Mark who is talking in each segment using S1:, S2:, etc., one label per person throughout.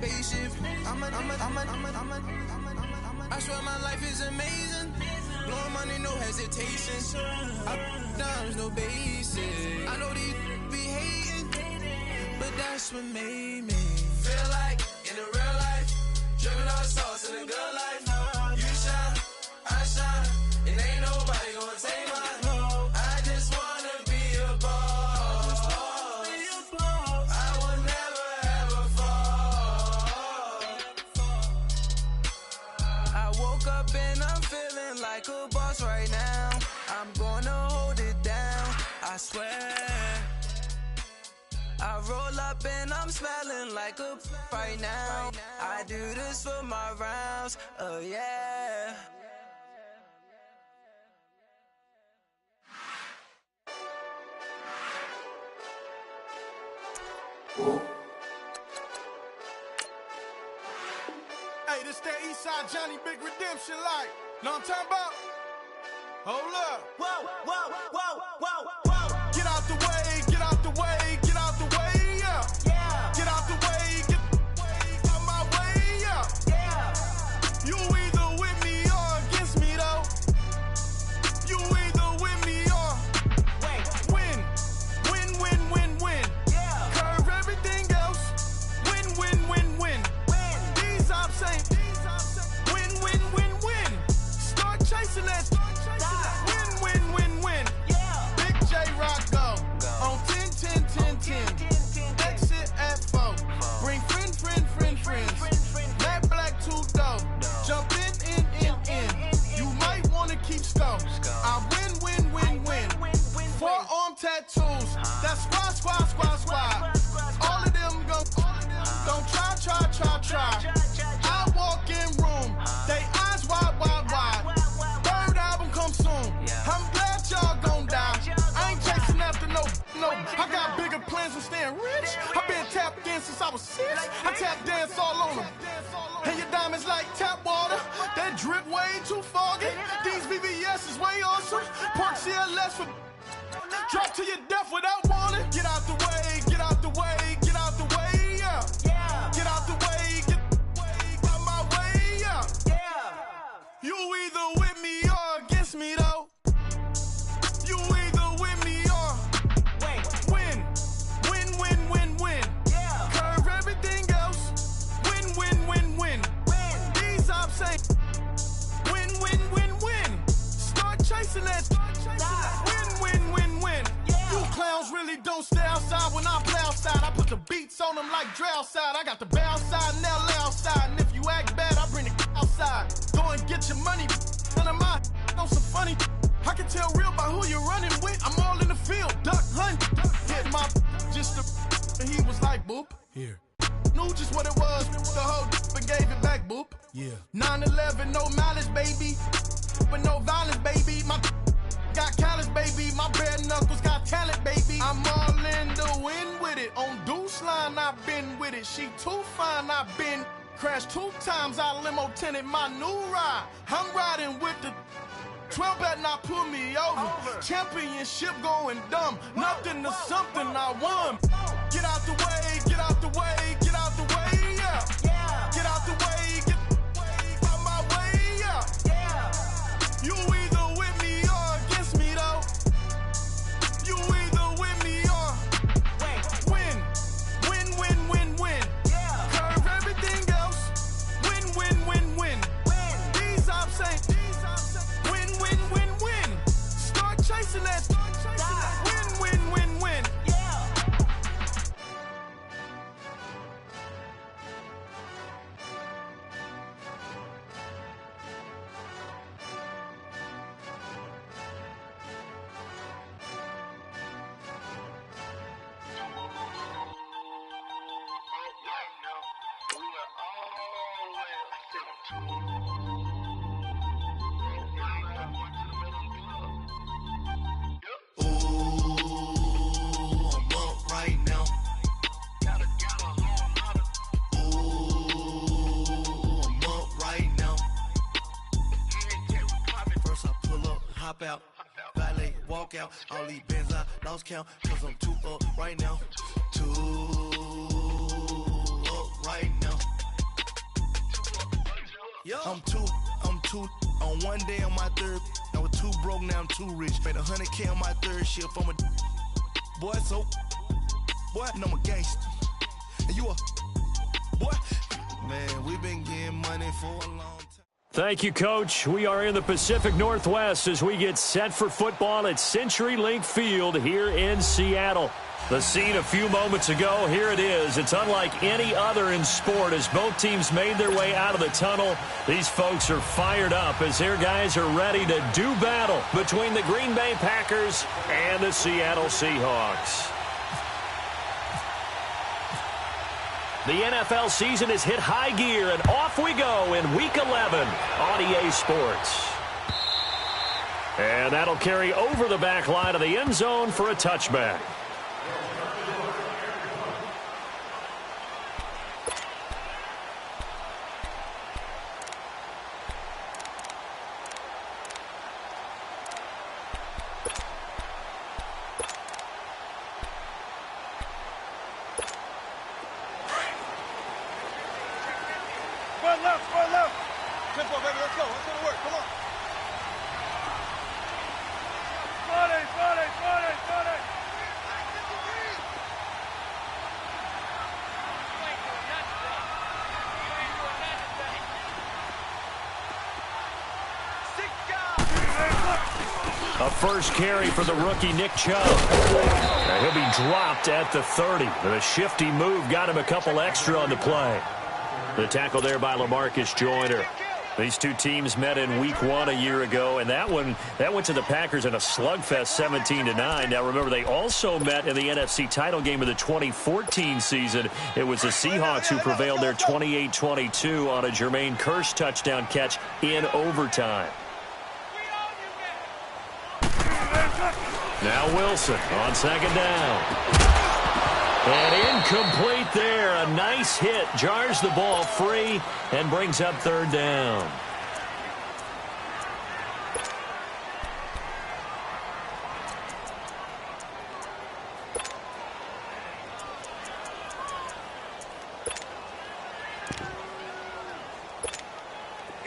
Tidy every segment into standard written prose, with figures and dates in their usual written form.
S1: spaceship. I swear my life is amazing. Blowing money, no hesitation. Up, downs, no basic. I know these be hating, but that's what made me feel like in the real life. Dripping all sauce in the good life. You shine, I shine, and ain't nobody gonna take mine. I just wanna be a boss. I will never ever fall. I woke up and I'm feeling like a boss right now. I'm gonna hold it down, I swear. I roll up and I'm smelling like a right now. I do this for my rounds, oh yeah.
S2: Hey, this that Eastside Johnny Big Redemption like. Know what I'm talking about? Hold up.
S3: Whoa, whoa, whoa, whoa, whoa.
S2: Get out the way, get out the way, get out the way, yeah.
S3: Yeah.
S2: Get out the way, get out my way, yeah.
S3: Yeah.
S2: You either with me or against me though. You either with me or win. Win, win, win, win.
S3: Yeah.
S2: Curve everything else. Win, win, win, win.
S3: Win.
S2: These ops ain't win, win, win, win. Start chasing that. Win, win, win, win.
S3: Yeah.
S2: Big J Rock go on 10, 10, 10, 10. Exit at 4. Bring friends. Matt Black 2 dough. Jump in. You might wanna keep score. I win. Forearm tattoos. That's squad. All of them go. Don't try. I walk in room. They eyes wide. Third album come soon. I'm glad y'all gon' die. I ain't chasing after no. I got bigger plans than staying rich. I've been tapped in since I was 6. I tap dance all on them. And your diamonds like tap water. That drip way too foggy. These VVS is way awesome. Park CLS for drop to your death without warning. Get out the way, get out the way, get out the way, yeah.
S3: Yeah.
S2: Get out the way, get out my way, yeah.
S3: Yeah.
S2: You either with me or against me though. You either with me or win. Win.
S3: Yeah.
S2: Curve everything else. Win. These ops ain't win. Start chasing that. Win.
S3: Yeah.
S2: You clowns really don't stay outside when I play outside. I put the beats on them like drow side. I got the bow side and they'll lay outside. And if you act bad, I bring the outside. Go and get your money. None of my know some funny. I can tell real by who you're running with. I'm all in the field, duck hunt. Hit my just the and he was like boop.
S4: Here.
S2: Knew just what it was. The whole and gave it back, boop.
S4: Yeah.
S2: 9/11, no malice, baby. But no violence, baby. My got callous, baby. My bare knuckles got talent, baby. I'm all in the wind with it. On Deuce line, I've been with it. She too fine, I've been crashed 2 times. I limo tinted my new ride. I'm riding with the 12 better not pull me over. Championship going dumb. Nothing to something I won. Get out the way, get out the way, get out the way, yeah.
S3: Yeah.
S2: Get out the way, get out my way, yeah.
S3: Yeah.
S2: You either with me or against me though. You either with me or win.
S3: Yeah.
S2: Curve everything else. Win. These ops ain't win. Start chasing that. Win.
S3: Yeah.
S5: Hop out, valet, walk out. All these bins I lost count, cause I'm too up right now. Too up right now. I'm two on one day on my third. I was too broke, now I'm too rich. Made 100K on my third shift. I'm a boy, so boy, and I'm a gangster. And you a boy, man. We been getting money for a long time.
S4: Thank you, Coach. We are in the Pacific Northwest as we get set for football at CenturyLink Field here in Seattle. The scene a few moments ago, here it is. It's unlike any other in sport as both teams made their way out of the tunnel. These folks are fired up as their guys are ready to do battle between the Green Bay Packers and the Seattle Seahawks. The NFL season has hit high gear, and off we go in Week 11 on EA Sports. And that'll carry over the back line of the end zone for a touchback.
S2: Square left. Tempo, baby, let's go. Let's go to work. Come on. Spotty.
S4: A first carry for the rookie Nick Chubb. He'll be dropped at the 30. The shifty move got him a couple extra on the play. The tackle there by LaMarcus Joyner. These two teams met in Week 1 a year ago, and that went to the Packers in a slugfest 17-9. Now, remember, they also met in the NFC title game of the 2014 season. It was the Seahawks who prevailed there 28-22 on a Jermaine Kearse touchdown catch in overtime. Now Wilson on second down. And incomplete there. A nice hit. Jars the ball free and brings up third down.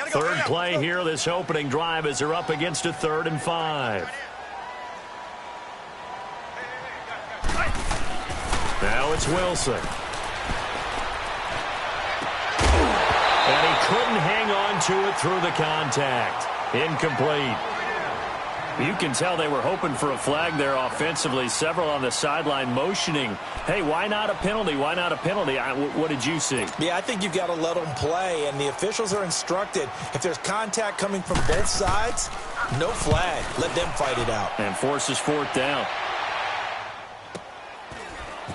S4: Third play here, this opening drive, as they're up against a 3rd and 5. Now it's Wilson. And he couldn't hang on to it through the contact. Incomplete. You can tell they were hoping for a flag there offensively. Several on the sideline motioning, hey, why not a penalty? Why not a penalty? What did you see?
S6: Yeah, I think you've got to let them play, and the officials are instructed. If there's contact coming from both sides, no flag. Let them fight it out.
S4: And forces 4th down.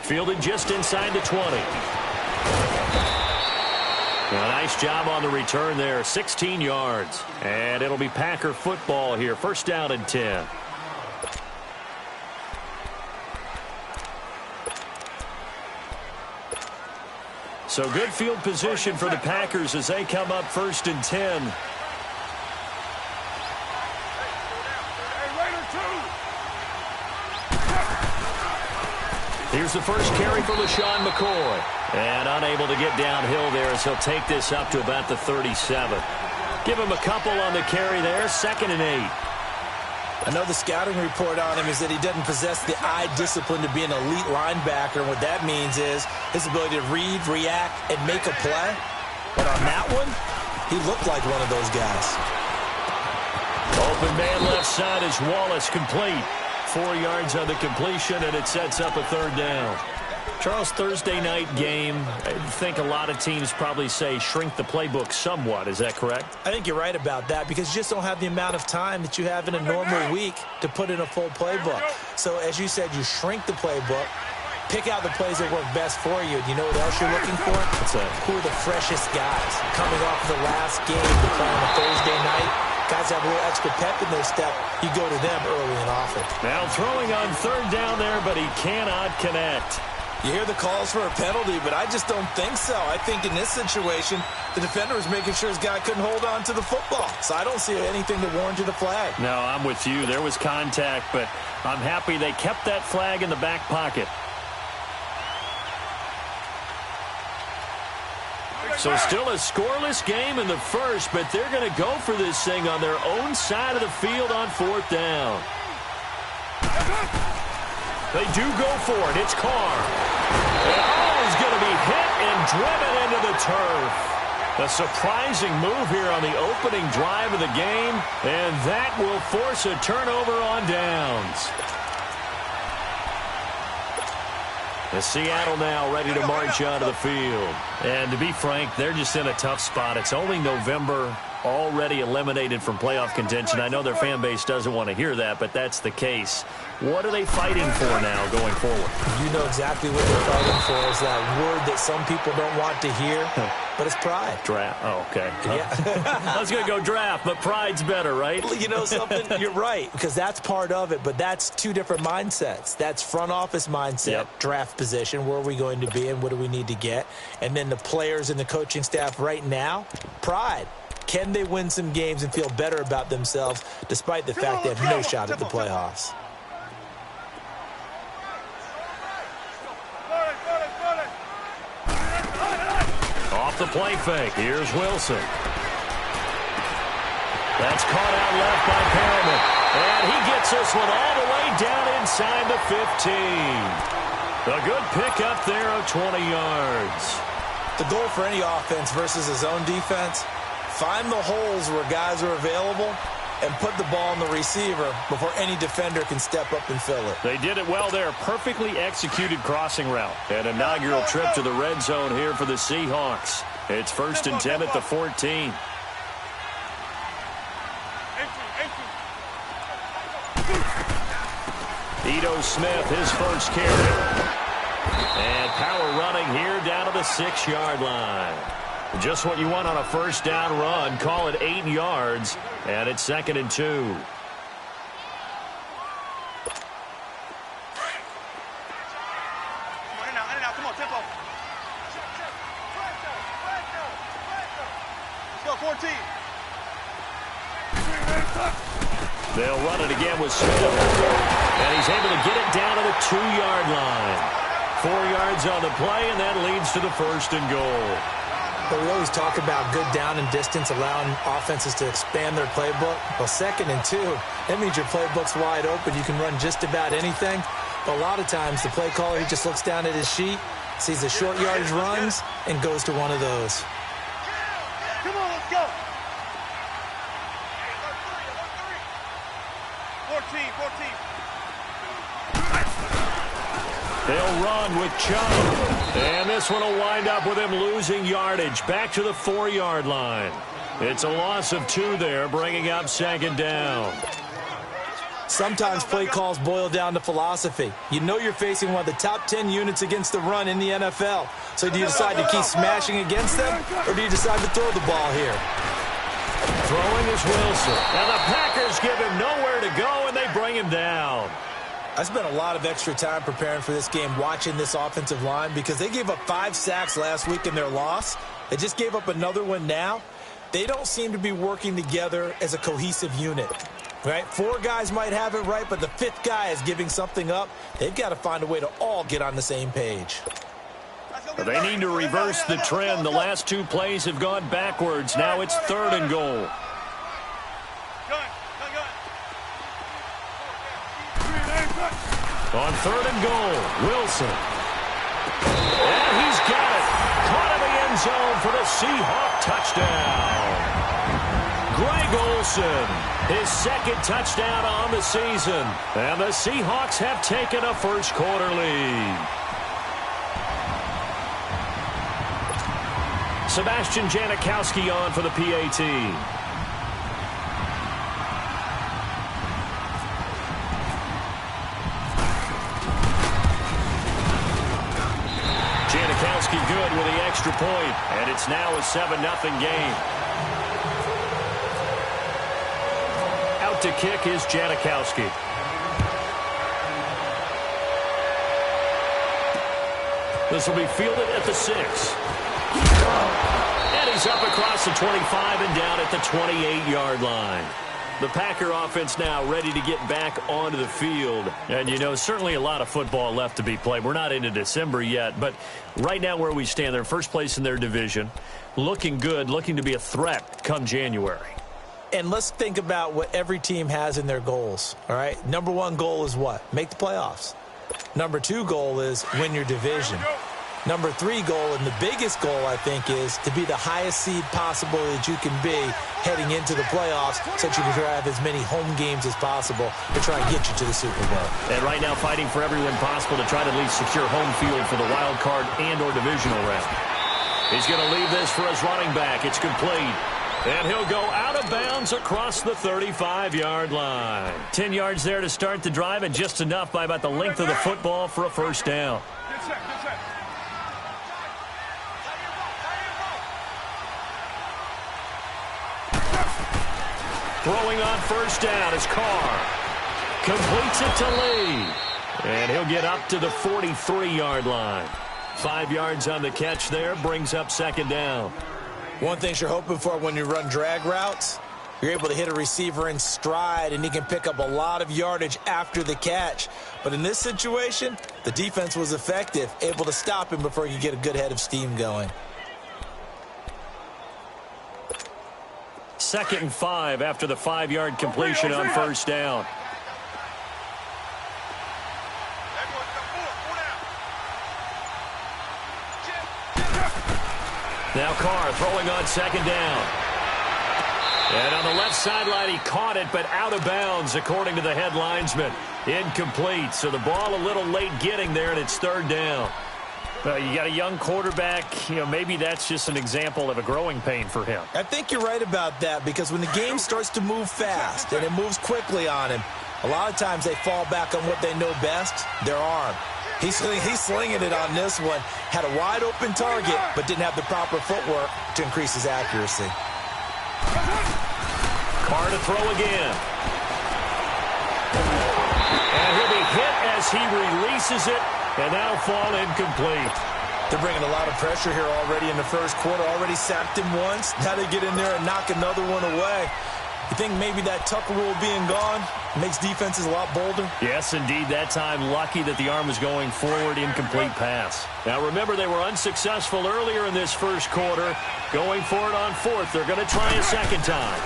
S4: Fielded just inside the 20. A nice job on the return there. 16 yards. And it'll be Packer football here. 1st down and 10. So good field position for the Packers as they come up 1st and 10. Here's the first carry for LaShawn McCoy. And unable to get downhill there as he'll take this up to about the 37. Give him a couple on the carry there. 2nd and 8.
S6: I know the scouting report on him is that he doesn't possess the eye discipline to be an elite linebacker. And what that means is his ability to read, react, and make a play. But on that one, he looked like one of those guys.
S4: Open man left side is Wallace, complete. 4 yards on the completion, and it sets up a 3rd down. Charles, Thursday night game, I think a lot of teams probably say shrink the playbook somewhat. Is that correct?
S6: I think you're right about that because you just don't have the amount of time that you have in a normal week to put in a full playbook. So, as you said, you shrink the playbook, pick out the plays that work best for you. You know what else you're looking for?
S4: What's that?
S6: Who are the freshest guys coming off the last game to play on a Thursday night? Guys have a little extra pep in their step. You go to them early and often.
S4: Now throwing on 3rd down there, but he cannot connect.
S6: You hear the calls for a penalty, but I just don't think so. I think in this situation, the defender was making sure his guy couldn't hold on to the football. So I don't see anything to warrant the flag.
S4: No, I'm with you. There was contact, but I'm happy they kept that flag in the back pocket. So still a scoreless game in the first, but they're going to go for this thing on their own side of the field on 4th down. They do go for it. It's Carr. And he's going to be hit and driven into the turf. A surprising move here on the opening drive of the game, and that will force a turnover on downs. And Seattle now ready to march onto the field. And to be frank, they're just in a tough spot. It's only November, already eliminated from playoff contention. I know their fan base doesn't want to hear that, but that's the case. What are they fighting for now going forward?
S6: You know exactly what they're fighting for. Is that word that some people don't want to hear, but it's pride.
S4: Draft. Oh, okay.
S6: Yeah.
S4: I was going to go draft, but pride's better, right?
S6: You know something? You're right, because that's part of it, but that's two different mindsets. That's front office mindset, draft position, where are we going to be and what do we need to get? And then the players and the coaching staff right now, pride. Can they win some games and feel better about themselves despite the fact they have no shot at the playoffs?
S4: Off the play fake. Here's Wilson. That's caught out left by Perriman. And he gets this one all the way down inside the 15. A good pickup there of 20 yards.
S6: The goal for any offense versus his own defense, find the holes where guys are available and put the ball on the receiver before any defender can step up and fill it.
S4: They did it well there. Perfectly executed crossing route. An inaugural trip to the red zone here for the Seahawks. It's 1st and 10 at the 14. Ito Smith, his first carry. And power running here down to the 6-yard line. Just what you want on a first down run. Call it 8 yards. And it's 2nd and 2.
S2: Come on, in and out. Come on, tempo. Let's go, 14.
S4: They'll run it again with Smith. And he's able to get it down to the 2-yard line. 4 yards on the play, and that leads to the 1st and goal.
S6: But we always talk about good down and distance, allowing offenses to expand their playbook. Well, 2nd and 2, that means your playbook's wide open. You can run just about anything. But a lot of times, the play caller, he just looks down at his sheet, sees the short yardage runs, and goes to one of those.
S2: Come on, let's go. 14.
S4: They'll run with Chubb. And this one will wind up with him losing yardage. Back to the 4-yard line. It's a loss of 2 there, bringing up 2nd down.
S6: Sometimes play calls boil down to philosophy. You know you're facing one of the top 10 units against the run in the NFL. So do you decide to keep smashing against them, or do you decide to throw the ball here?
S4: Throwing is Wilson. And the Packers give him nowhere to go, and they bring him down.
S6: I spent a lot of extra time preparing for this game, watching this offensive line, because they gave up 5 sacks last week in their loss. They just gave up another one now. They don't seem to be working together as a cohesive unit. Right? 4 guys might have it right, but the 5th guy is giving something up. They've got to find a way to all get on the same page.
S4: They need to reverse the trend. The last 2 plays have gone backwards. Now it's 3rd and goal. On 3rd and goal, Wilson. And he's got it. Caught in the end zone for the Seahawk touchdown. Greg Olsen, his 2nd touchdown on the season. And the Seahawks have taken a first-quarter lead. Sebastian Janikowski on for the PAT. Janikowski good with the extra point, and it's now a 7-0 game. Out to kick is Janikowski. This will be fielded at the 6. And he's up across the 25 and down at the 28-yard line. The Packer offense now ready to get back onto the field. And, you know, certainly a lot of football left to be played. We're not into December yet, but right now where we stand, they're first place in their division. Looking good, looking to be a threat come January.
S6: And let's think about what every team has in their goals, all right? Number one goal is what? Make the playoffs. Number two goal is win your division. Number three goal, and the biggest goal, I think, is to be the highest seed possible that you can be heading into the playoffs so that you can drive as many home games as possible to try and get you to the Super Bowl.
S4: And right now fighting for every win possible to try to at least secure home field for the wild card and or divisional round. He's going to leave this for his running back. It's complete. And he'll go out of bounds across the 35-yard line. 10 yards there to start the drive, and just enough by about the length of the football for a first down. Throwing on first down is Carr. Completes it to Lee. And he'll get up to the 43-yard line. 5 yards on the catch there, brings up second down.
S6: One thing you're hoping for when you run drag routes, you're able to hit a receiver in stride, and he can pick up a lot of yardage after the catch. But in this situation, the defense was effective, able to stop him before he could get a good head of steam going.
S4: 2nd and 5 after the 5-yard completion on first down. Now Carr throwing on second down. And on the left sideline, he caught it, but out of bounds, according to the head linesman. Incomplete. So the ball a little late getting there, and it's third down. You got a young quarterback. You know, maybe that's just an example of a growing pain for him.
S6: I think you're right about that, because when the game starts to move fast and it moves quickly on him, a lot of times they fall back on what they know best, their arm. He's slinging it on this one. Had a wide open target, but didn't have the proper footwork to increase his accuracy.
S4: Carr to throw again. And he'll be hit as he releases it, and that'll fall incomplete.
S6: They're bringing a lot of pressure here already in the first quarter. Already sacked him once. Now they get in there and knock another one away. You think maybe that Tucker rule being gone makes defenses a lot bolder?
S4: Yes, indeed. That time, lucky that the arm was going forward, incomplete pass. Now, remember, they were unsuccessful earlier in this first quarter. Going for it on fourth. They're going to try a second time.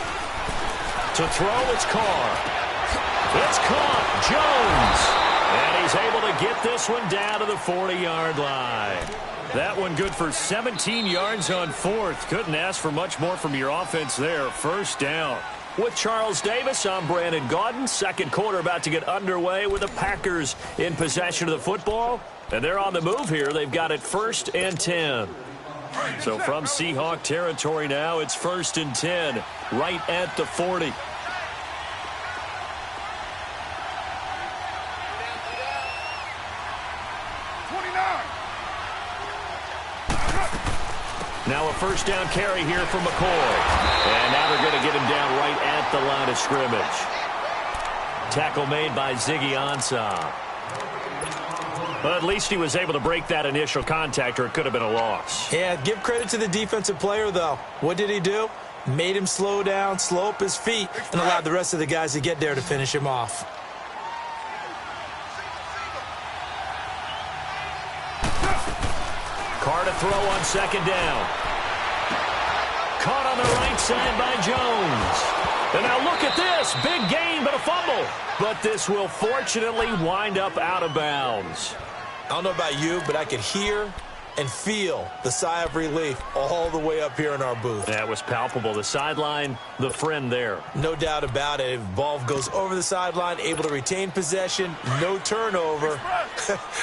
S4: To throw, it's Carr. It's caught. Jones. And he's able to get this one down to the 40-yard line. That one good for 17 yards on fourth. Couldn't ask for much more from your offense there. First down. With Charles Davis, I'm Brandon Gaudin. Second quarter about to get underway with the Packers in possession of the football. And they're on the move here. They've got it 1st and 10. So from Seahawk territory now, it's 1st and 10, right at the 40. Now a first down carry here from McCoy. And now they're going to get him down right at the line of scrimmage. Tackle made by Ziggy Ansah. But at least he was able to break that initial contact, or it could have been a loss.
S6: Yeah, give credit to the defensive player, though. What did he do? Made him slow down, slow up his feet, and allowed the rest of the guys to get there to finish him off.
S4: Carr to throw on second down. Caught on the right side by Jones. And now look at this. Big gain, but a fumble. But this will fortunately wind up out of bounds.
S6: I don't know about you, but I could hear and feel the sigh of relief all the way up here in our booth.
S4: That was palpable. The sideline, the friend there.
S6: No doubt about it. Ball goes over the sideline, able to retain possession, no turnover.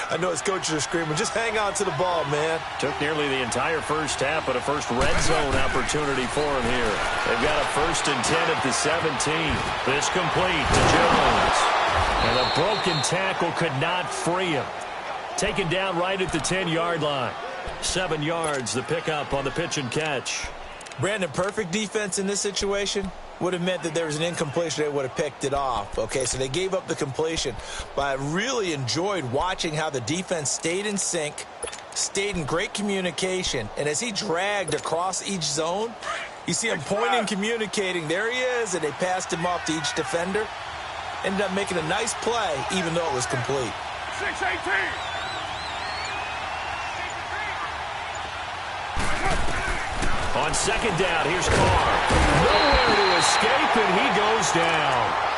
S6: I know his coaches are screaming, just hang on to the ball, man.
S4: Took nearly the entire first half, but a first red zone opportunity for him here. They've got a 1st and 10 at the 17. This complete to Jones. And a broken tackle could not free him. Taken down right at the 10-yard line. 7 yards, the pickup on the pitch and catch.
S6: Brandon, perfect defense in this situation would have meant that there was an incompletion. They would have picked it off. Okay, so they gave up the completion. But I really enjoyed watching how the defense stayed in sync, stayed in great communication, and as he dragged across each zone, You see him pointing, communicating. There he is, and they passed him off to each defender. Ended up making a nice play, even though it was complete.
S2: 6-18.
S4: On second down, here's Carr. Nowhere to escape, and he goes down.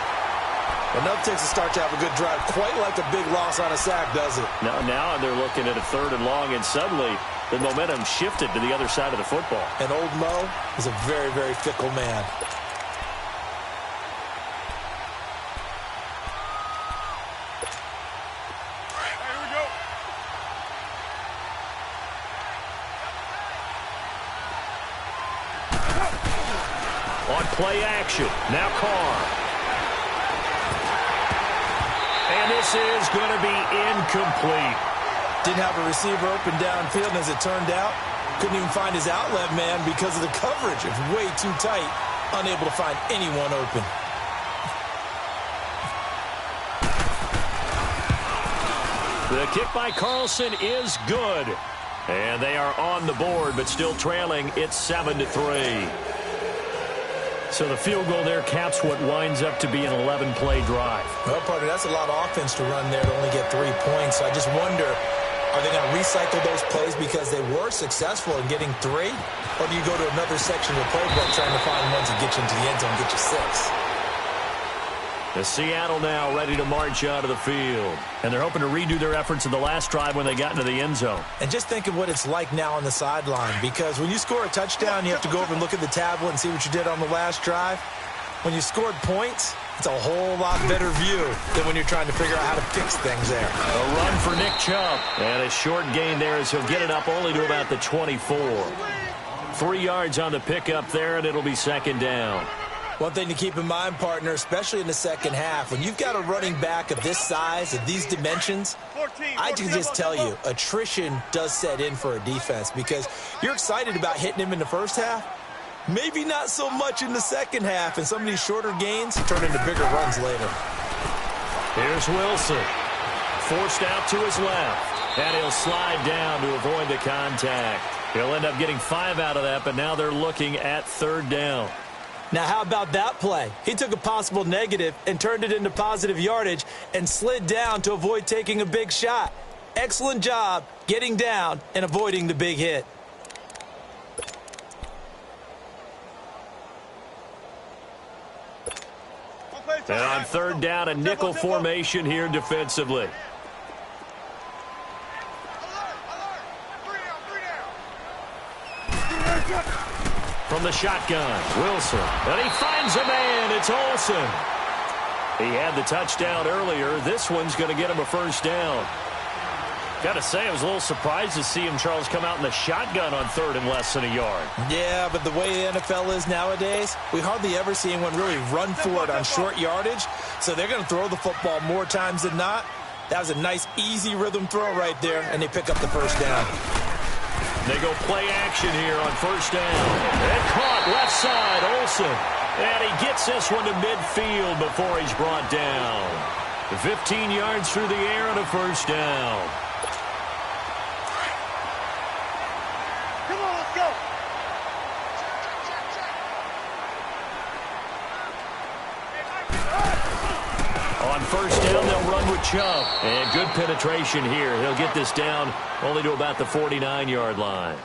S6: Enough takes to start to have a good drive. Quite like a big loss on a sack, does it?
S4: Now they're looking at a 3rd and long, and suddenly the momentum shifted to the other side of the football.
S6: And old Mo is a very, very fickle man.
S4: On play action, now Carr. And this is going to be incomplete.
S6: Didn't have a receiver open downfield, and as it turned out, couldn't even find his outlet man because of the coverage. It's way too tight, unable to find anyone open.
S4: The kick by Carlson is good. And they are on the board, but still trailing. It's 7-3. So the field goal there caps what winds up to be an 11-play drive.
S6: Well, partner, that's a lot of offense to run there to only get 3 points. So I just wonder, are they going to recycle those plays because they were successful in getting 3? Or do you go to another section of the playbook trying to find ones that get you into the end zone and get you 6?
S4: The Seattle now ready to march out of the field. And they're hoping to redo their efforts in the last drive when they got into the end zone.
S6: And just think of what it's like now on the sideline. Because when you score a touchdown, you have to go over and look at the tablet and see what you did on the last drive. When you scored points, it's a whole lot better view than when you're trying to figure out how to fix things there.
S4: A run for Nick Chubb. And a short gain there as he'll get it up only to about the 24. 3 yards on the pickup there, and it'll be second down.
S6: One thing to keep in mind, partner, especially in the second half, when you've got a running back of this size, of these dimensions, I can just tell you, attrition does set in for a defense because you're excited about hitting him in the first half. Maybe not so much in the second half, and some of these shorter gains turn into bigger runs later.
S4: Here's Wilson. Forced out to his left, and he'll slide down to avoid the contact. He'll end up getting 5 out of that, but now they're looking at 3rd down.
S6: Now, how about that play? He took a possible negative and turned it into positive yardage and slid down to avoid taking a big shot. Excellent job getting down and avoiding the big hit.
S4: And on 3rd down, a nickel formation here defensively. From the shotgun, Wilson. And he finds a man. It's Olsen. He had the touchdown earlier. This one's going to get him a 1st down. Got to say, I was a little surprised to see him, Charles, come out in the shotgun on 3rd and less than a yard.
S6: Yeah, but the way the NFL is nowadays, we hardly ever see anyone really run for it on short yardage. So they're going to throw the football more times than not. That was a nice, easy rhythm throw right there, and they pick up the 1st down.
S4: They go play action here on 1st down. And caught left side, Olsen. And he gets this one to midfield before he's brought down. 15 yards through the air and a 1st down.
S2: Come on, let's go.
S4: On 1st down, they'll run with Chubb. And good penetration here. He'll get this down only to about the 49-yard line.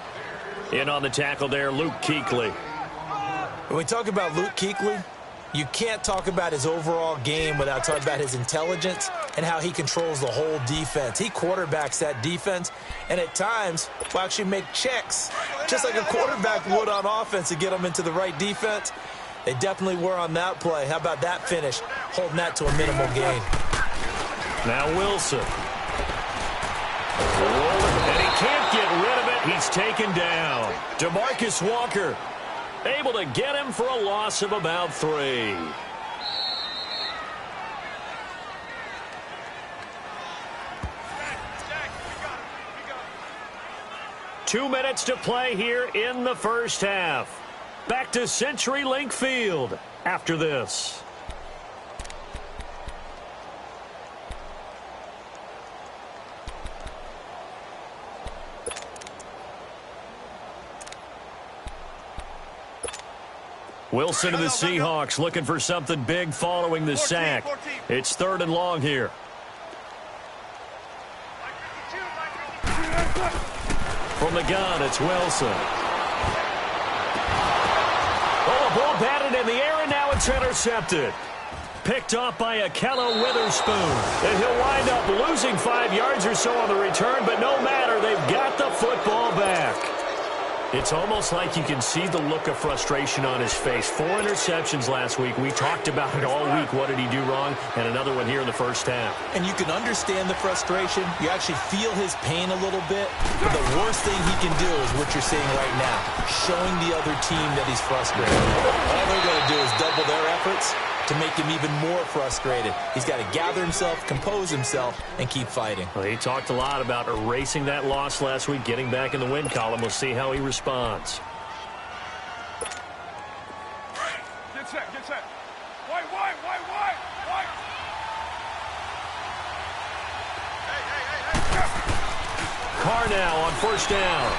S4: In on the tackle there, Luke Kuechly.
S6: When we talk about Luke Kuechly, you can't talk about his overall game without talking about his intelligence and how he controls the whole defense. He quarterbacks that defense, and at times will actually make checks, just like a quarterback would on offense to get them into the right defense. They definitely were on that play. How about that finish, holding that to a minimal gain.
S4: Now Wilson. And he can't get rid of it. He's taken down. DeMarcus Walker able to get him for a loss of about 3. Two minutes to play here in the first half. Back to CenturyLink Field after this. Wilson and the Seahawks looking for something big following the sack. It's 3rd and long here. From the gun, it's Wilson. Oh, ball batted in the air, and now it's intercepted. Picked off by Akello Witherspoon. And he'll wind up losing 5 yards or so on the return, but no matter, they've got the football back. It's almost like you can see the look of frustration on his face. 4 interceptions last week. We talked about it all week. What did he do wrong? And another one here in the first half.
S6: And you can understand the frustration. You actually feel his pain a little bit. But the worst thing he can do is what you're seeing right now, showing the other team that he's frustrated. All they're going to do is double their efforts to make him even more frustrated. He's got to gather himself, compose himself, and keep fighting.
S4: Well, he talked a lot about erasing that loss last week, getting back in the win column. We'll see how he responds.
S7: Get set. Wide.
S4: Carr now on 1st down.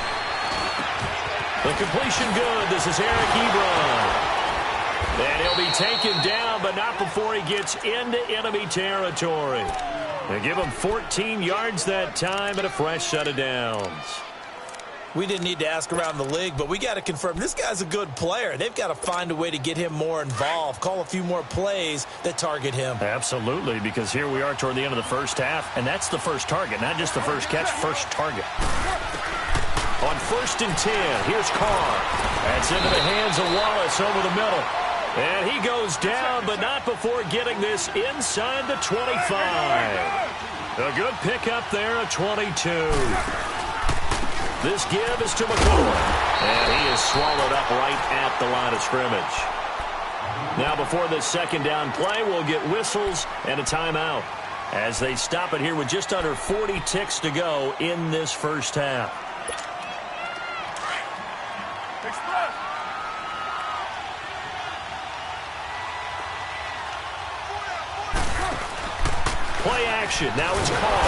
S4: The completion good. This is Eric Ebron. And he'll be taken down, but not before he gets into enemy territory. They give him 14 yards that time and a fresh set of downs.
S6: We didn't need to ask around the league, but we got to confirm this guy's a good player. They've got to find a way to get him more involved, call a few more plays that target him.
S4: Absolutely, because here we are toward the end of the first half, and that's the first target, not just the first catch, first target. On 1st and 10, here's Carr. That's into the hands of Wallace over the middle. And he goes down, but not before getting this inside the 25. A good pickup there at 22. This give is to McCoy. And he is swallowed up right at the line of scrimmage. Now before this 2nd down play, we'll get whistles and a timeout as they stop it here with just under 40 ticks to go in this first half. Play action. Now it's Carr.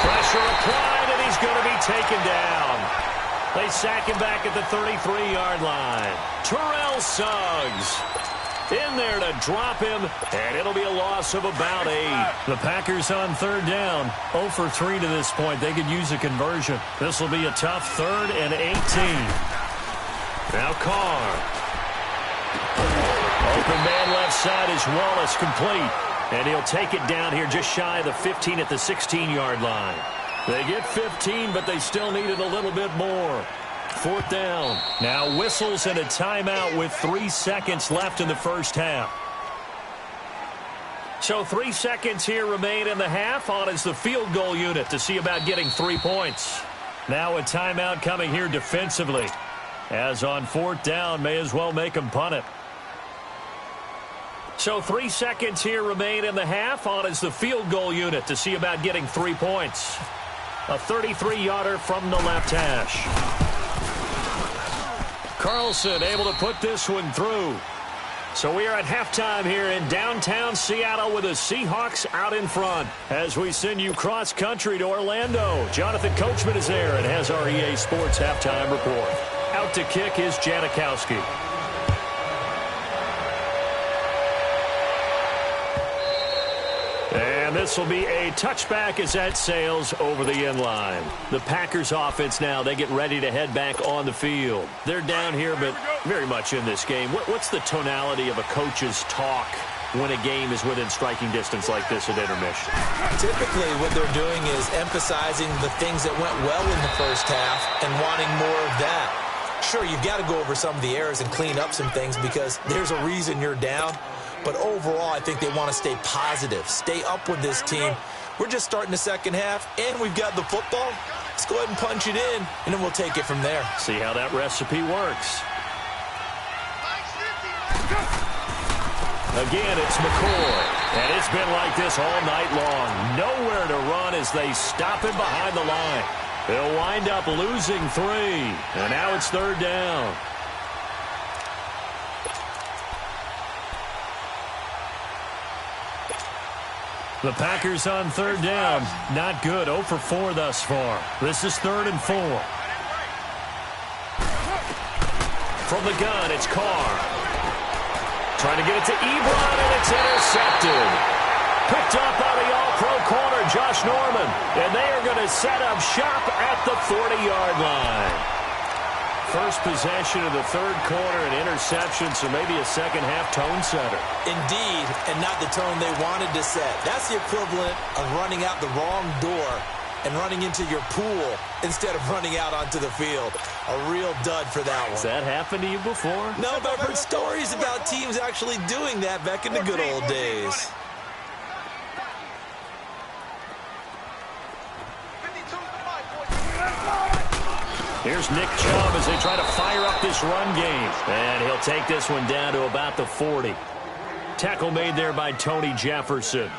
S4: Pressure applied, and he's going to be taken down. They sack him back at the 33-yard line. Terrell Suggs in there to drop him, and it'll be a loss of about 8. The Packers on 3rd down. 0 for 3 to this point. They could use a conversion. This will be a tough 3rd and 18. Now Carr. Open man left side is Wallace, complete. And he'll take it down here just shy of the 15 at the 16-yard line. They get 15, but they still needed a little bit more. 4th down. Now whistles and a timeout with 3 seconds left in the first half. So 3 seconds here remain in the half. On is the field goal unit to see about getting 3 points. Now a timeout coming here defensively. As on 4th down, may as well make them punt it. So 3 seconds here remain in the half. On is the field goal unit to see about getting 3 points. A 33-yarder from the left hash. Carlson able to put this one through. So we are at halftime here in downtown Seattle with the Seahawks out in front. As we send you cross-country to Orlando, Jonathan Coachman is there and has our EA Sports halftime report. Out to kick is Janikowski. And this will be a touchback as that sails over the end line. The Packers offense now, they get ready to head back on the field. They're down here, but very much in this game. What's the tonality of a coach's talk when a game is within striking distance like this at intermission?
S6: Typically, what they're doing is emphasizing the things that went well in the first half and wanting more of that. Sure, you've got to go over some of the errors and clean up some things because there's a reason you're down. But overall, I think they want to stay positive, stay up with this team. We're just starting the second half, and we've got the football. Let's go ahead and punch it in, and then we'll take it from there.
S4: See how that recipe works. Again, it's McCoy. And it's been like this all night long. Nowhere to run as they stop him behind the line. They'll wind up losing 3. And now it's 3rd down. The Packers on 3rd down. Not good. 0 for 4 thus far. This is 3rd and 4. From the gun, it's Carr. Trying to get it to Ebron, and it's intercepted. Picked up by the all-pro corner, Josh Norman. And they are going to set up shop at the 40-yard line. First possession of the third quarter, an interception, so maybe a second-half tone setter.
S6: Indeed, and not the tone they wanted to set. That's the equivalent of running out the wrong door and running into your pool instead of running out onto the field. A real dud for that one.
S4: Has that happened to you before?
S6: No, but I've heard stories about teams actually doing that back in the good old days.
S4: Here's Nick Chubb as they try to fire up this run game. And he'll take this one down to about the 40. Tackle made there by Tony Jefferson.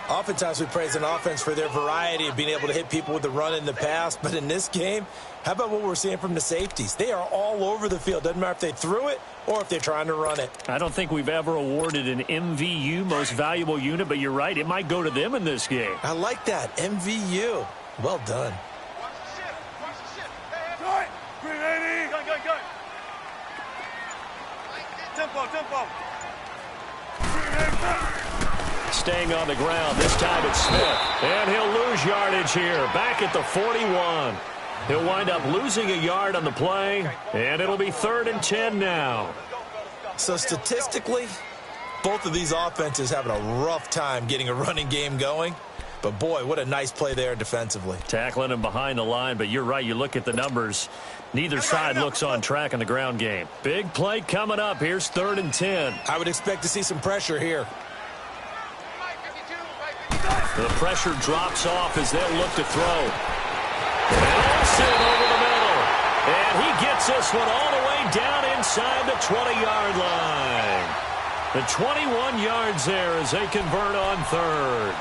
S6: Oftentimes we praise an offense for their variety of being able to hit people with the run in the past. But in this game, how about what we're seeing from the safeties? They are all over the field. Doesn't matter if they threw it or if they're trying to run it.
S4: I don't think we've ever awarded an MVU, most valuable unit, but you're right. It might go to them in this game.
S6: I like that. MVU. Well done.
S7: Tempo.
S4: Staying on the ground. This time it's Smith. And he'll lose yardage here. Back at the 41. He'll wind up losing a yard on the play. And it'll be 3rd and 10 now.
S6: So statistically, both of these offenses having a rough time getting a running game going. But, boy, what a nice play there defensively.
S4: Tackling him behind the line, but you're right. You look at the numbers. Neither side looks on track in the ground game. Big play coming up. Here's 3rd and 10.
S6: I would expect to see some pressure here.
S4: The pressure drops off as they'll look to throw. Olsen over the middle. And he gets this one all the way down inside the 20-yard line. The 21 yards there as they convert on 3rd.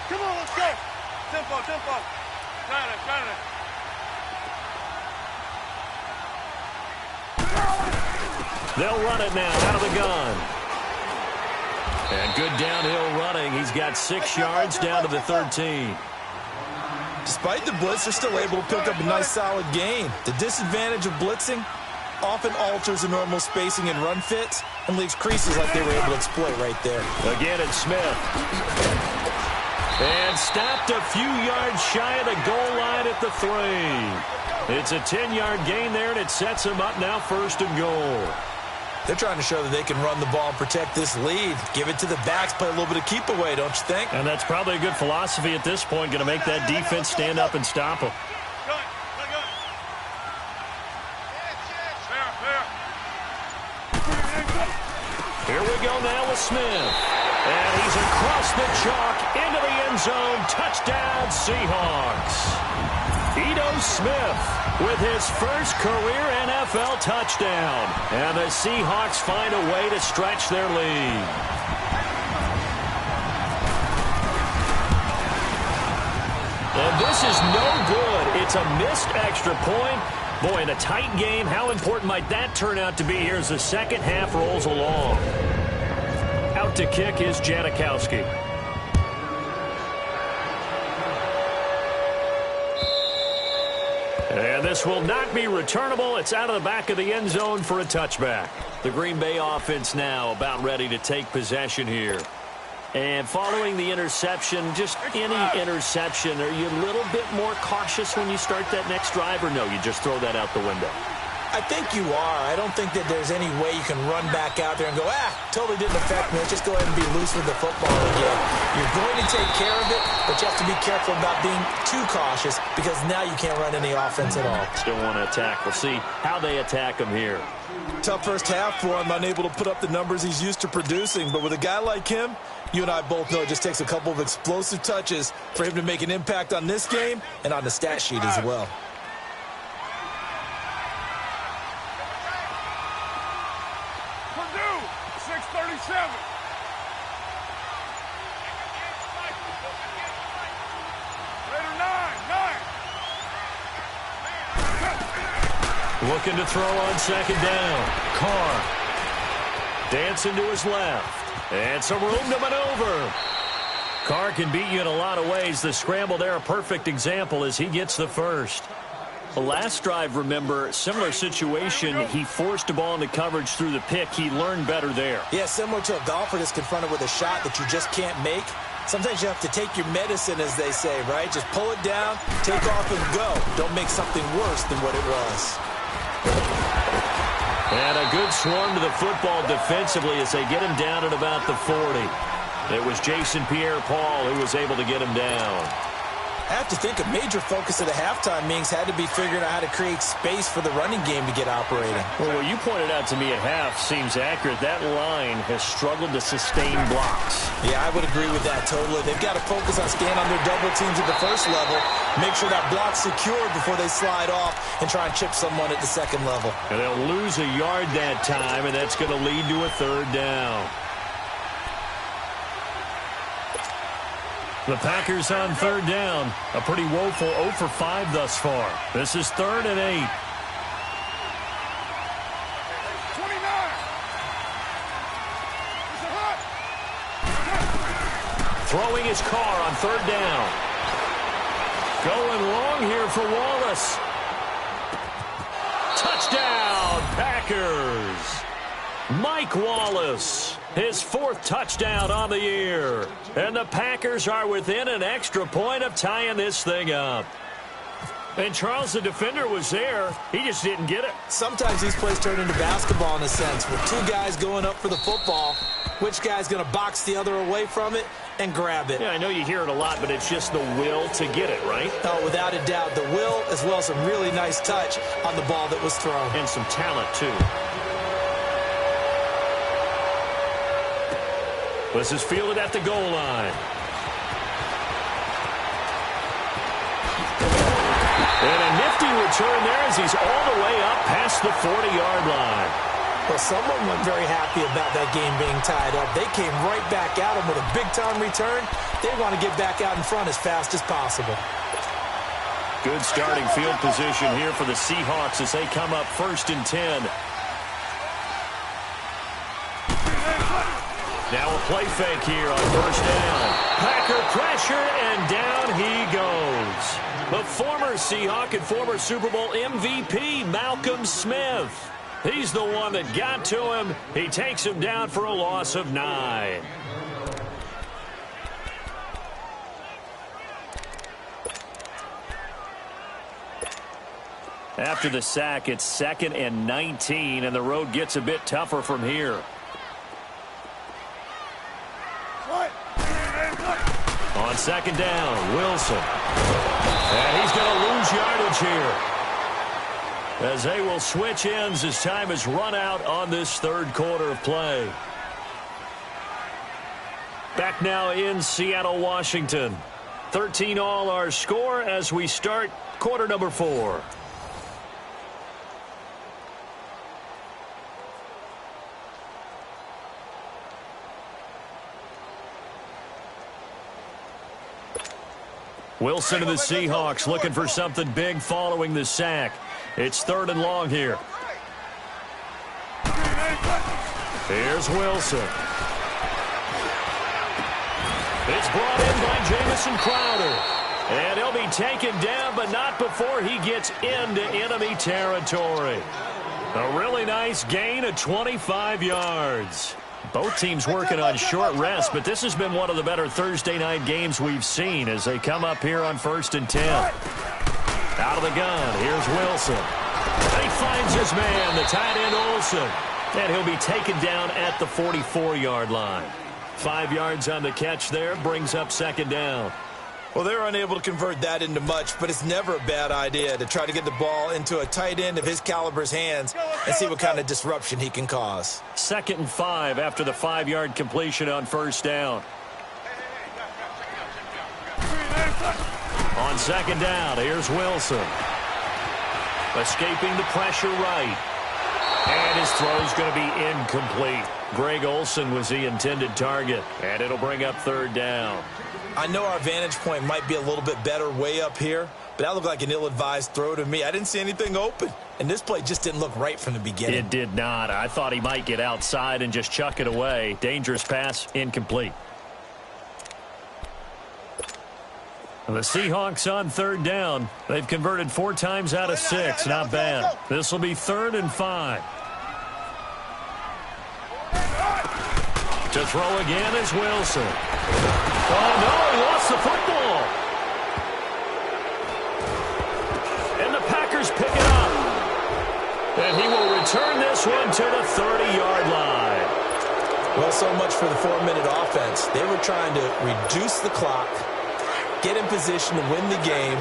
S7: Come on, let's go. Tempo. Got it.
S4: They'll run it now out of the gun. And good downhill running. He's got 6 yards down to the 13.
S6: Despite the blitz, they're still able to pick up a nice solid gain. The disadvantage of blitzing often alters the normal spacing and run fits and leaves creases like they were able to exploit right there.
S4: Again, it's Smith. And stopped a few yards shy of the goal line at the 3. It's a 10-yard gain there, and it sets them up now 1st and goal.
S6: They're trying to show that they can run the ball and protect this lead. Give it to the backs, play a little bit of keep away, don't you think?
S4: And that's probably a good philosophy at this point, going to make that defense stand up and stop them. Here we go now with Smith. And he's across the chalk into the end zone. Touchdown, Seahawks. Ito Smith with his first career NFL touchdown. And the Seahawks find a way to stretch their lead. And this is no good. It's a missed extra point. Boy, in a tight game, how important might that turn out to be here as the second half rolls along? Out to kick is Janikowski. And this will not be returnable. It's out of the back of the end zone for a touchback. The Green Bay offense now about ready to take possession here. And following the interception, just any interception, are you a little bit more cautious when you start that next drive, or no, you just throw that out the window?
S6: I think you are. I don't think that there's any way you can run back out there and go, totally didn't affect me. Let's just go ahead and be loose with the football again. You're going to take care of it, but you have to be careful about being too cautious because now you can't run any offense at all.
S4: Still want to attack. We'll see how they attack him here.
S6: Tough first half for him, unable to put up the numbers he's used to producing. But with a guy like him, you and I both know it just takes a couple of explosive touches for him to make an impact on this game and on the stat sheet as well.
S7: Purdue, 637. Raider 9.
S4: Looking to throw on second down. Carr dancing to his left. And some room to maneuver. Carr can beat you in a lot of ways. The scramble there, a perfect example as he gets the first. The last drive, remember, similar situation. He forced a ball into coverage through the pick. He learned better there.
S6: Yeah, similar to a golfer that's confronted with a shot that you just can't make. Sometimes you have to take your medicine, as they say, right? Just pull it down, take off, and go. Don't make something worse than what it was.
S4: And a good swarm to the football defensively as they get him down at about the 40. It was Jason Pierre-Paul who was able to get him down.
S6: I have to think a major focus of the halftime meetings had to be figuring out how to create space for the running game to get operating.
S4: Well, what you pointed out to me at half seems accurate. That line has struggled to sustain blocks.
S6: Yeah, I would agree with that totally. They've got to focus on staying on their double teams at the first level, make sure that block's secured before they slide off and try and chip someone at the second level.
S4: And they'll lose a yard that time, and that's going to lead to a third down. The Packers on third down. A pretty woeful 0 for 5 thus far. This is 3rd and 8.
S7: 29. It's a hot.
S4: Throwing his Carr on third down. Going long here for Wallace. Touchdown, Packers. Mike Wallace, his 4th touchdown on the year. And the Packers are within an extra point of tying this thing up. And Charles, the defender, was there. He just didn't get it.
S6: Sometimes these plays turn into basketball in a sense, with 2 guys going up for the football. Which guy's going to box the other away from it and grab it?
S4: Yeah, I know you hear it a lot, but it's just the will to get it, right?
S6: Oh, without a doubt. The will, as well as some really nice touch on the ball that was thrown.
S4: And some talent, too. This is fielded at the goal line. And a nifty return there as he's all the way up past the 40-yard line.
S6: Well, someone wasn't very happy about that game being tied up. They came right back at him with a big-time return. They want to get back out in front as fast as possible.
S4: Good starting field position here for the Seahawks as they come up 1st and 10. Now a play fake here on 1st down. Packer pressure, and down he goes. The former Seahawk and former Super Bowl MVP, Malcolm Smith. He's the one that got to him. He takes him down for a loss of 9. After the sack, it's 2nd and 19, and the road gets a bit tougher from here. On 2nd down, Wilson. And he's going to lose yardage here, as they will switch ends as time is run out on this 3rd quarter of play. Back now in Seattle, Washington. 13 all our score as we start quarter number 4. Wilson and the Seahawks looking for something big following the sack. It's 3rd and long here. Here's Wilson. It's brought in by Jamison Crowder. And he'll be taken down, but not before he gets into enemy territory. A really nice gain of 25 yards. Both teams working on short rest, but this has been one of the better Thursday night games we've seen as they come up here on 1st and 10. Out of the gun, here's Wilson. And he finds his man, the tight end Olsen. And he'll be taken down at the 44-yard line. 5 yards on the catch there, brings up 2nd down.
S6: Well, they're unable to convert that into much, but it's never a bad idea to try to get the ball into a tight end of his caliber's hands and see what kind of disruption he can cause.
S4: 2nd and 5 after the 5-yard completion on 1st down. On 2nd down, here's Wilson. Escaping the pressure right. And his throw's going to be incomplete. Greg Olsen was the intended target, and it'll bring up 3rd down.
S6: I know our vantage point might be a little bit better way up here, but that looked like an ill-advised throw to me. I didn't see anything open, and this play just didn't look right from the beginning.
S4: It did not. I thought he might get outside and just chuck it away. Dangerous pass, incomplete. The Seahawks on third down. They've converted 4 times out of 6. Not bad. This will be 3rd and 5. To throw again is Wilson. Oh, no, he lost the football. And the Packers pick it up. And he will return this one to the 30-yard line.
S6: Well, so much for the 4-minute offense. They were trying to reduce the clock, get in position to win the game,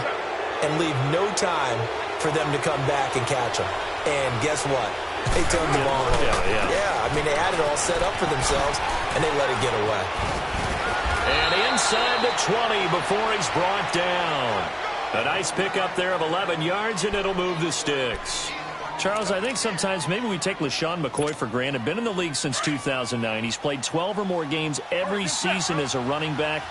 S6: and leave no time for them to come back and catch them. And guess what? They turned the ball over. Yeah, I mean, they had it all set up for themselves, and they let it get away.
S4: And inside the 20 before he's brought down. A nice pickup there of 11 yards, and it'll move the sticks. Charles, I think sometimes maybe we take LaShawn McCoy for granted. Been in the league since 2009. He's played 12 or more games every season as a running back.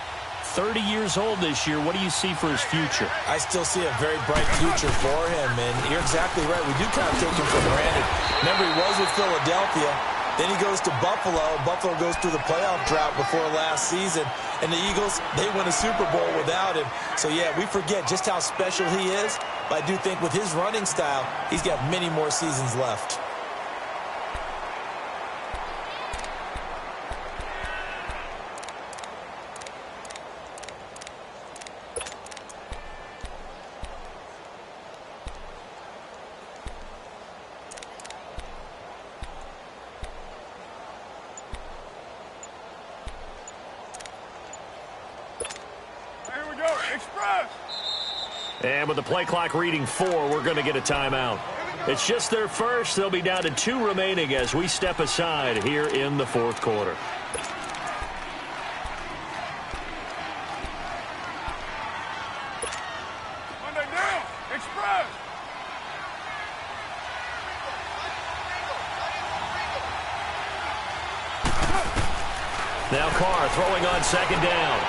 S4: 30 years old this year. What do you see for his future?
S6: I still see a very bright future for him, and you're exactly right. We do kind of take him for granted. Remember, he was with Philadelphia. Then he goes to Buffalo. Buffalo goes through the playoff drought before last season. And the Eagles, they win a Super Bowl without him. So, yeah, we forget just how special he is. But I do think with his running style, he's got many more seasons left.
S4: And with the play clock reading 4, we're going to get a timeout. It's just their first. They'll be down to 2 remaining as we step aside here in the 4th quarter.
S7: Monday down, express.
S4: Now Carr throwing on 2nd down.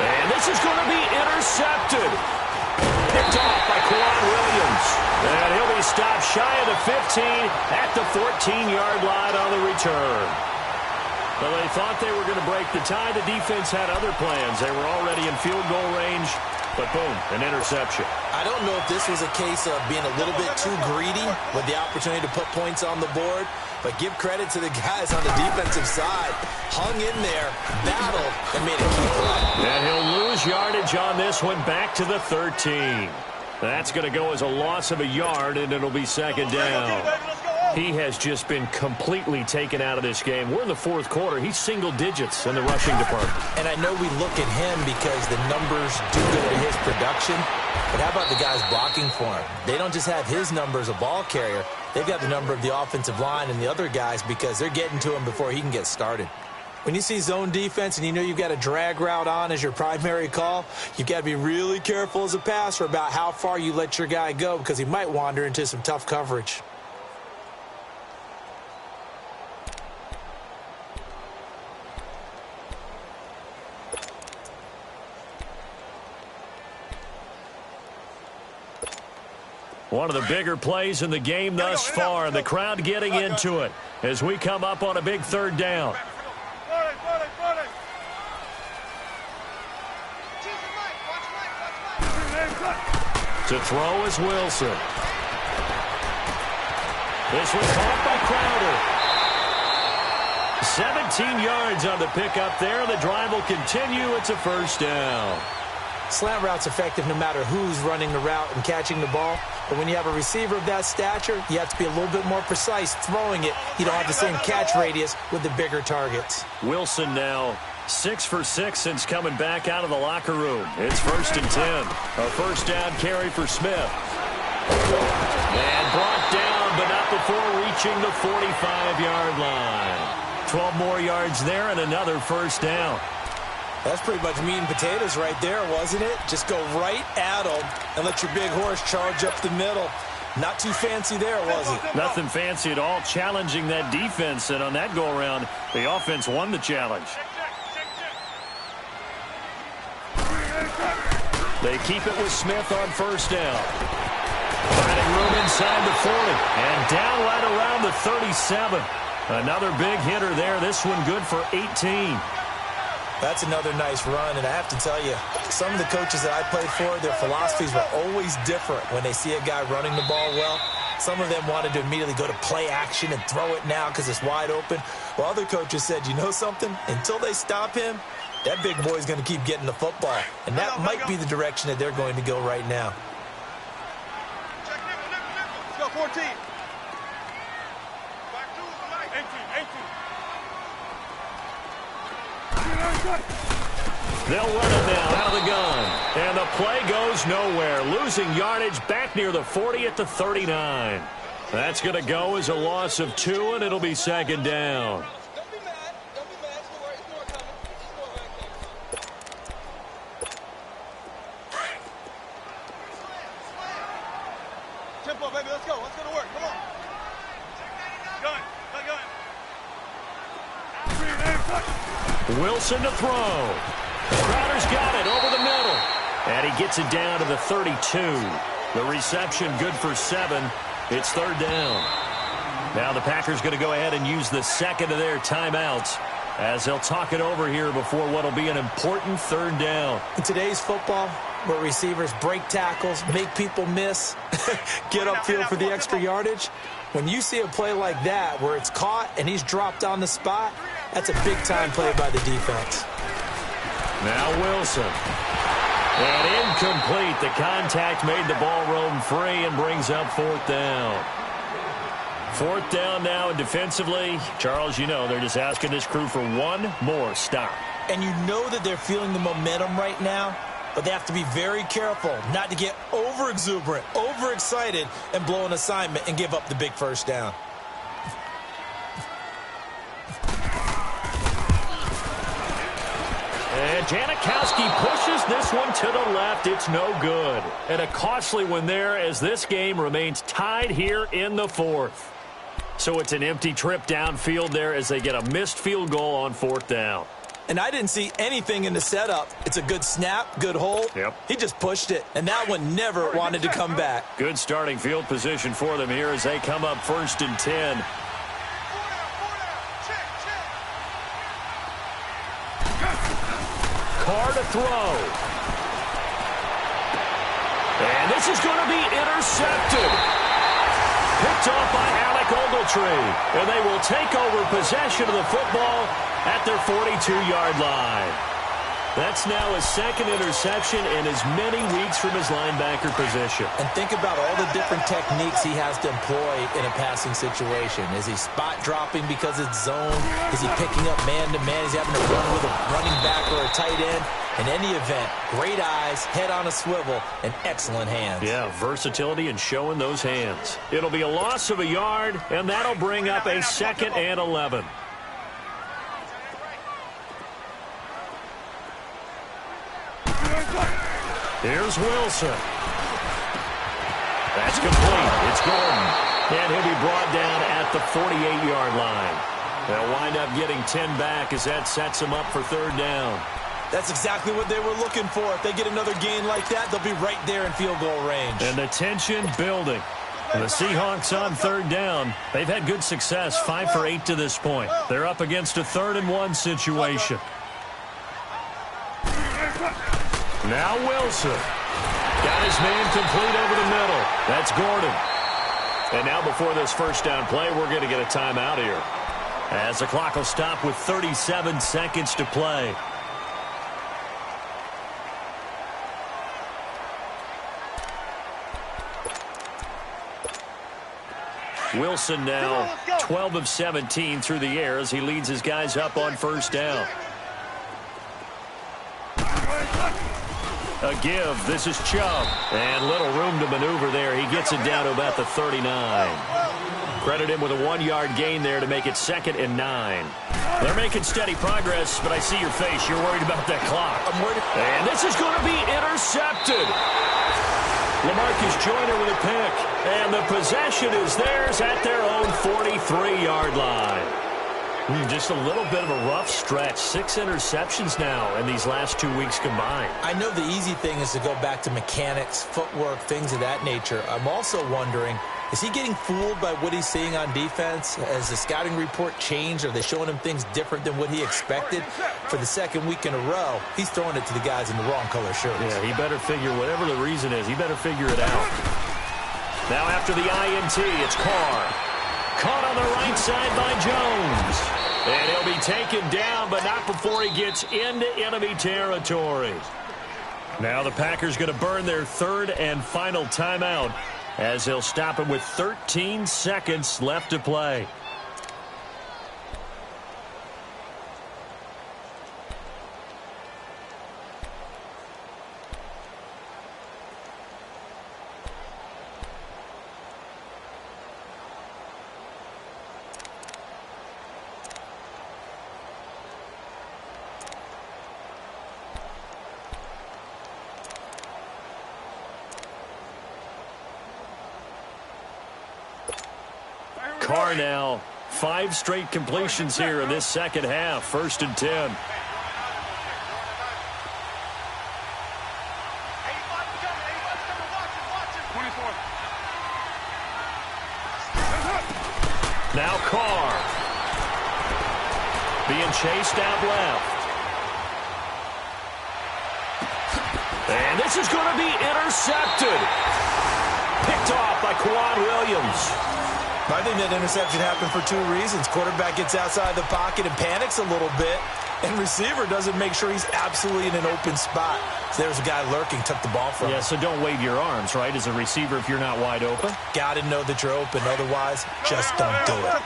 S4: And this is going to be intercepted. Picked off by Quan Williams. And he'll be stopped shy of the 15 at the 14-yard line on the return. Well, they thought they were going to break the tie. The defense had other plans. They were already in field goal range. But boom, an interception.
S6: I don't know if this was a case of being a little bit too greedy with the opportunity to put points on the board. But give credit to the guys on the defensive side. Hung in there, battled, and made a key play.
S4: And he'll lose yardage on this one back to the 13. That's going to go as a loss of a yard, and it'll be 2nd down. He has just been completely taken out of this game. We're in the 4th quarter. He's single digits in the rushing department.
S6: And I know we look at him because the numbers do go to his production. But how about the guys blocking for him? They don't just have his number as a ball carrier. They've got the number of the offensive line and the other guys because they're getting to him before he can get started. When you see zone defense and you know you've got a drag route on as your primary call, you've got to be really careful as a passer about how far you let your guy go because he might wander into some tough coverage.
S4: One of the bigger plays in the game thus far, and the crowd getting into it as we come up on a big 3rd down. To throw is Wilson. This was caught by Crowder. 17 yards on the pickup there. The drive will continue. It's a 1st down.
S6: Slant route's effective no matter who's running the route and catching the ball. But when you have a receiver of that stature, you have to be a little bit more precise throwing it. You don't have the same catch radius with the bigger targets.
S4: Wilson now 6 for 6 since coming back out of the locker room. It's 1st and 10. A 1st down carry for Smith. And brought down, but not before reaching the 45-yard line. 12 more yards there and another 1st down.
S6: That's pretty much meat and potatoes right there, wasn't it? Just go right at them and let your big horse charge up the middle. Not too fancy there, was it?
S4: Nothing fancy at all, challenging that defense. And on that go-around, the offense won the challenge. They keep it with Smith on 1st down. Finding room inside the 40. And down right around the 37. Another big hitter there. This one good for 18.
S6: That's another nice run, and I have to tell you, some of the coaches that I played for, their philosophies were always different when they see a guy running the ball well. Some of them wanted to immediately go to play action and throw it now because it's wide open. While other coaches said, you know something? Until they stop him, that big boy's going to keep getting the football. And that might be the direction that they're going to go right now.
S7: Let's go, 14. 18.
S4: They'll run it now out of the gun. And the play goes nowhere. Losing yardage back near the 40 at the 39. That's going to go as a loss of 2, and it'll be second down.
S2: Don't be mad. Don't be mad. It's more coming. It's more right there. Tempo, baby. Let's go. Let's go to work. Come on.
S7: Gun.
S4: Wilson to throw. Crowder's got it over the middle. And he gets it down to the 32. The reception good for 7. It's third down. Now the Packers going to go ahead and use the second of their timeouts as they'll talk it over here before what will be an important third down.
S6: In today's football, where receivers break tackles, make people miss, get upfield for the extra yardage, when you see a play like that where it's caught and he's dropped on the spot, that's a big-time play by the defense.
S4: Now Wilson. And incomplete. The contact made the ball roam free and brings up fourth down. Fourth down now, and defensively, Charles, you know, they're just asking this crew for one more stop.
S6: And you know that they're feeling the momentum right now, but they have to be very careful not to get over-exuberant, over-excited, and blow an assignment and give up the big first down.
S4: And Janikowski pushes this one to the left. It's no good. And a costly one there as this game remains tied here in the fourth. So it's an empty trip downfield there as they get a missed field goal on fourth down.
S6: And I didn't see anything in the setup. It's a good snap, good hold.
S4: Yep.
S6: He just pushed it, and that one never wanted to come back.
S4: Good starting field position for them here as they come up 1st and 10. Carr to throw. And this is going to be intercepted. Picked off by Alec Ogletree. And they will take over possession of the football at their 42-yard line. That's now his second interception in as many weeks from his linebacker position.
S6: And think about all the different techniques he has to employ in a passing situation. Is he spot dropping because it's zone? Is he picking up man-to-man? Is he having to run with a running back or a tight end? In any event, great eyes, head on a swivel, and excellent hands.
S4: Yeah, versatility and showing those hands. It'll be a loss of a yard, and that'll bring up a 2nd and 11. Here's Wilson. That's complete. It's Gordon. And he'll be brought down at the 48-yard line. They'll wind up getting 10 back as that sets them up for third down.
S6: That's exactly what they were looking for. If they get another gain like that, they'll be right there in field goal range.
S4: And the tension building. The Seahawks on third down. They've had good success, 5 for 8 to this point. They're up against a 3rd and 1 situation. Now Wilson. Got his man complete over the middle. That's Gordon. And now before this first down play, we're going to get a timeout here, as the clock will stop with 37 seconds to play. Wilson now 12 of 17 through the air as he leads his guys up on first down. A give. This is Chubb. And little room to maneuver there. He gets it down to about the 39. Credit him with a 1-yard gain there to make it 2nd and 9. They're making steady progress, but I see your face. You're worried about that clock.
S6: I'm worried.
S4: And this is going to be intercepted. LaMarcus Joyner with a pick. And the possession is theirs at their own 43-yard line. Just a little bit of a rough stretch. 6 interceptions now in these last 2 weeks combined.
S6: I know the easy thing is to go back to mechanics, footwork, things of that nature. I'm also wondering, Is he getting fooled by what he's seeing on defense? Has the scouting report changed? Are they showing him things different than what he expected? For the second week in a row, he's throwing it to the guys in the wrong color shirts.
S4: Yeah, he better figure, whatever the reason is, he better figure it out. Now after the INT, it's Carr. Caught on the right side by Jones. And he'll be taken down, but not before he gets into enemy territory. Now the Packers going to burn their third and final timeout as he'll stop him with 13 seconds left to play. Carr now, 5 straight completions here in this second half. 1st and 10. Now Carr being chased out left. And this is going to be intercepted. Picked off by Quan Williams.
S6: I think that interception happened for 2 reasons. Quarterback gets outside the pocket and panics a little bit, and receiver doesn't make sure he's absolutely in an open spot. So there's a guy lurking, took the ball from him.
S4: Yeah, so don't wave your arms, right, as a receiver if you're not wide open.
S6: Got to know that you're open. Otherwise, just don't do it.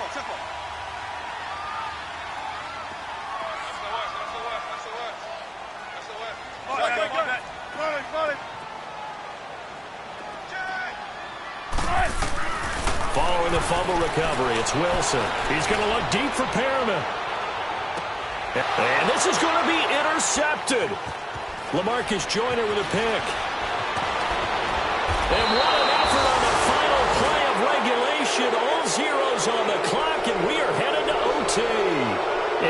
S4: Following the fumble recovery, it's Wilson. He's going to look deep for Perriman. And this is going to be intercepted. LaMarcus Joyner with a pick. And what an effort on the final play of regulation. All zeros on the clock, and we are headed to OT.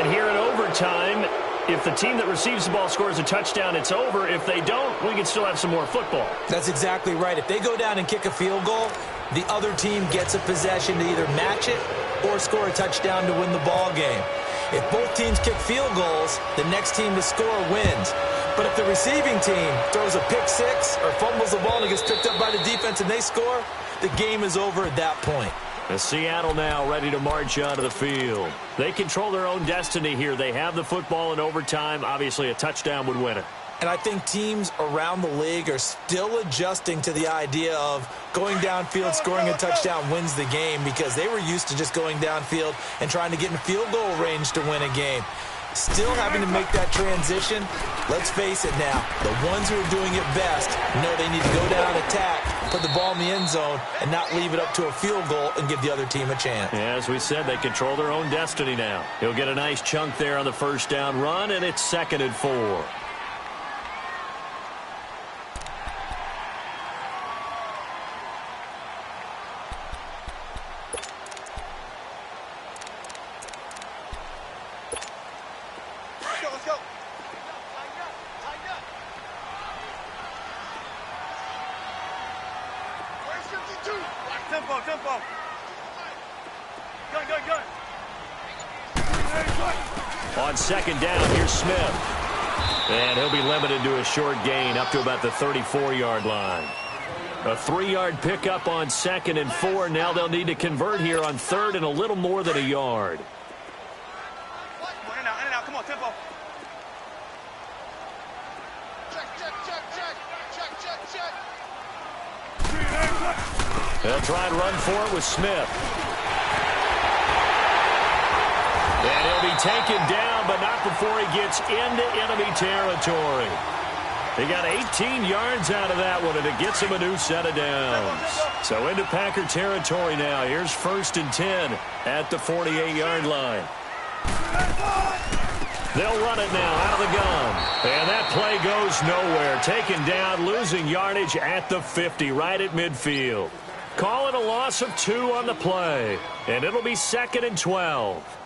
S4: And here in overtime, if the team that receives the ball scores a touchdown, it's over. If they don't, we can still have some more football.
S6: That's exactly right. If they go down and kick a field goal, the other team gets a possession to either match it or score a touchdown to win the ball game. If both teams kick field goals, the next team to score wins. But if the receiving team throws a pick six or fumbles the ball and it gets picked up by the defense and they score, the game is over at that point.
S4: Seattle now ready to march onto the field. They control their own destiny here. They have the football in overtime. Obviously, a touchdown would win it.
S6: And I think teams around the league are still adjusting to the idea of going downfield, scoring a touchdown wins the game, because they were used to just going downfield and trying to get in field goal range to win a game. Still having to make that transition. Let's face it now, the ones who are doing it best know they need to go down, attack, put the ball in the end zone, and not leave it up to a field goal and give the other team a chance.
S4: Yeah, as we said, they control their own destiny now. He'll get a nice chunk there on the first down run, and it's 2nd and 4. On 2nd down, here's Smith. And he'll be limited to a short gain up to about the 34-yard line. A 3-yard pickup on 2nd and 4. Now they'll need to convert here on 3rd and a little more than a yard.
S7: In and out, come on, tempo. Check.
S4: They'll try and run for it with Smith. And he'll be taken down, but not before he gets into enemy territory. He got 18 yards out of that one, and it gets him a new set of downs. So into Packer territory now. Here's 1st and 10 at the 48-yard line. They'll run it now out of the gun. And that play goes nowhere. Taken down, losing yardage at the 50, right at midfield. Call it a loss of 2 on the play. And it'll be 2nd and 12.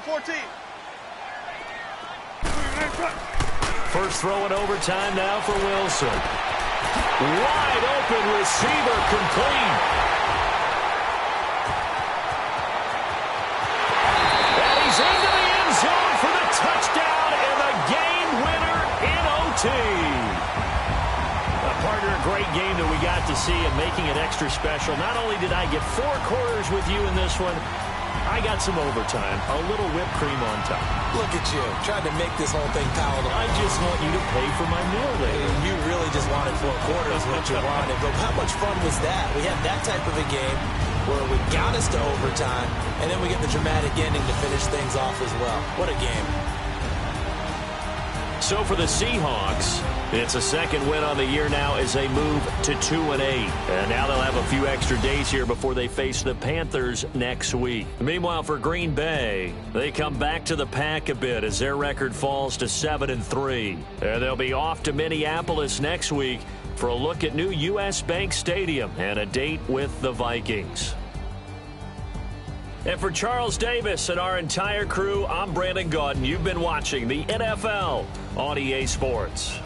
S7: 14.
S4: First throw in overtime now for Wilson. Wide open receiver, complete. And he's into the end zone for the touchdown and the game winner in OT. Partner, a great game that we got to see and making it extra special. Not only did I get 4 quarters with you in this one, I got some overtime, a little whipped cream on top.
S6: Look at you, trying to make this whole thing palatable.
S4: I just want you to pay for my meal later.
S6: You really just wanted 4 quarters, what you wanted. But how much fun was that? We had that type of a game where we got us to overtime, and then we get the dramatic ending to finish things off as well. What a game.
S4: So for the Seahawks, it's a second win on the year now as they move to 2-8. And now they'll have a few extra days here before they face the Panthers next week. Meanwhile, for Green Bay, they come back to the pack a bit as their record falls to 7-3. And they'll be off to Minneapolis next week for a look at new U.S. Bank Stadium and a date with the Vikings. And for Charles Davis and our entire crew, I'm Brandon Gaudin. You've been watching the NFL on EA Sports.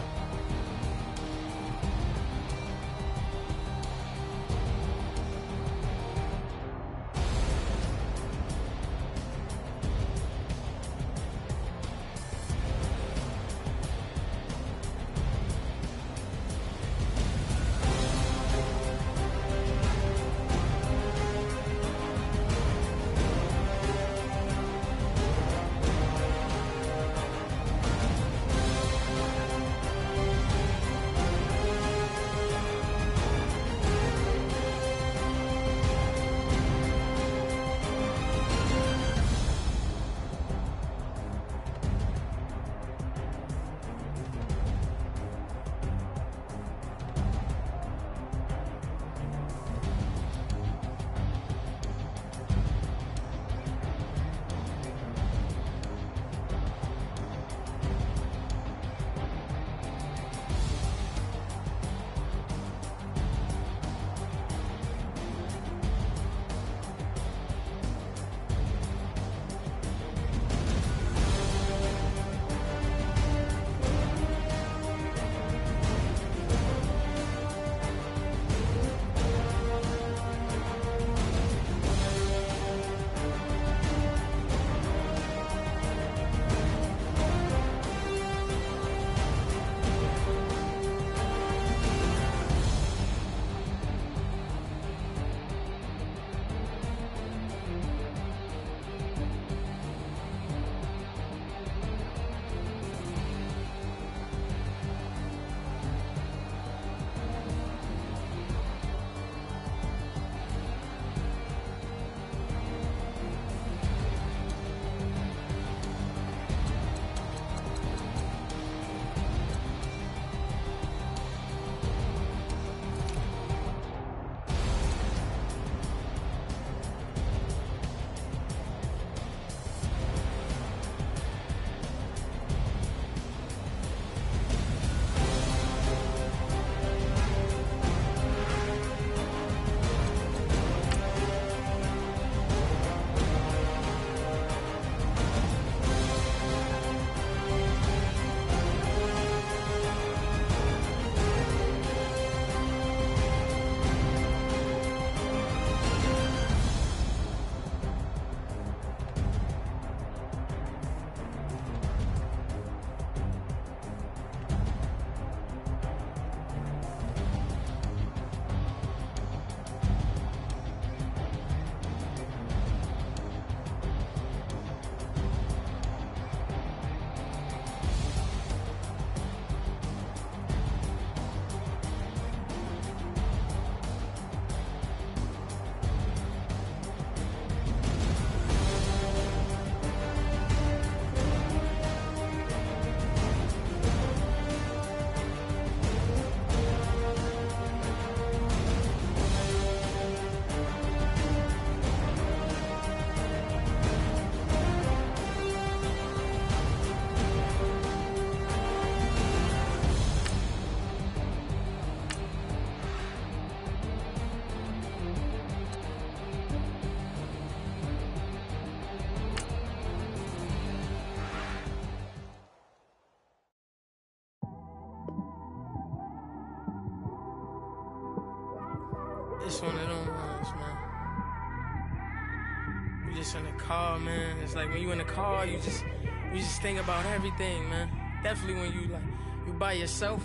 S8: It's one of them ones, man. You just in the car, man. It's like when you in the car, you just think about everything, man. Definitely when you by yourself.